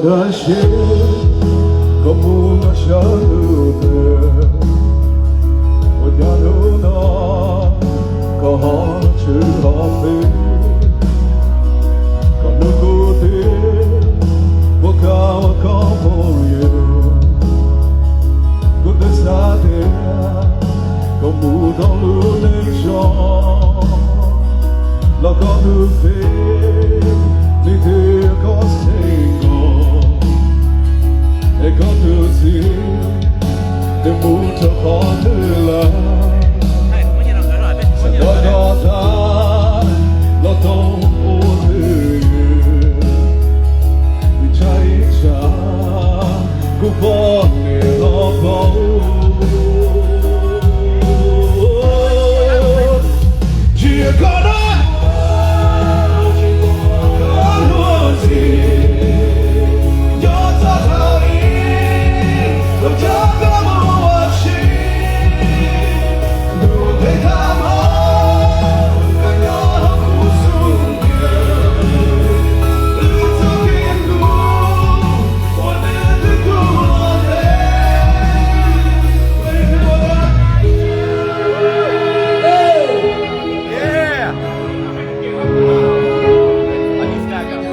的心como uma charuta我家路那个好吃好肥个路过的我靠我靠我也我的沙地个不到路的上那个路飞你的个心e quando si è molto forte là se vuoi notare lo tomo mi c'hai già cupone lo ci è con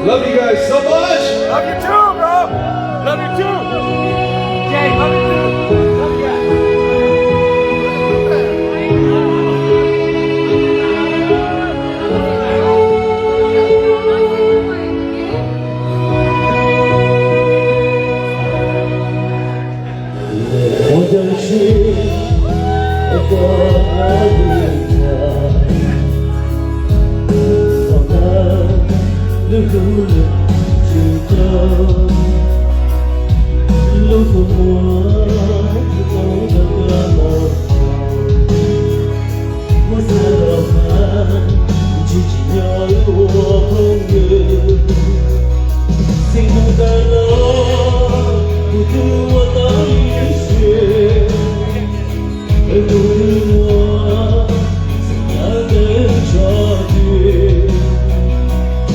Love you guys so much. Love you too, bro. Love you too. Jay, love you too. Love you guys. 我的心多爱你我们路途知道路途我走的多么我在老汉紧紧要有我朋友幸福在哪不顾我的一切不顾我怎样的差距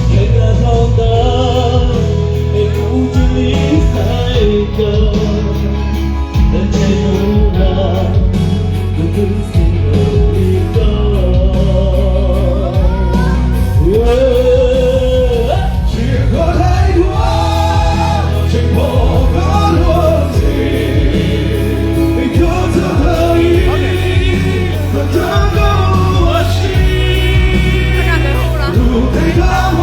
看看好大没顾着你太高但才能让不顾心的离高结果太多沉默的问题你可曾可以可真的我心路太大我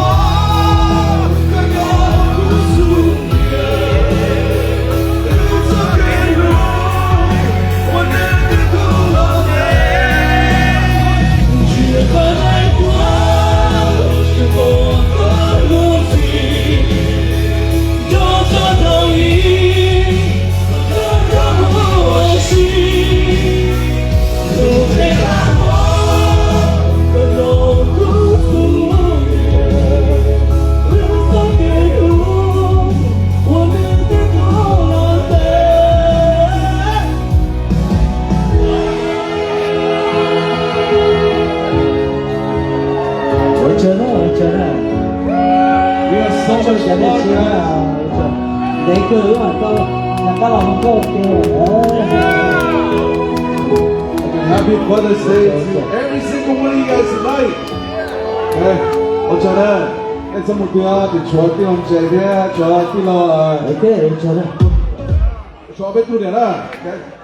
刚刚不输你路这边路我能够了解结果太多是我的逻辑就这道理可让我心路太大我可融入不路上的路我们的多了我真的We are so 就 much 讲的 love 钱 guys 啊，你句話都人家老公嘅， Happy Mother's Day to every single one of you guys tonight. Okay, 我覺得你這麼多就坐啲咁正嘅，坐啲咯，OK，真的。坐俾多點啦。Okay.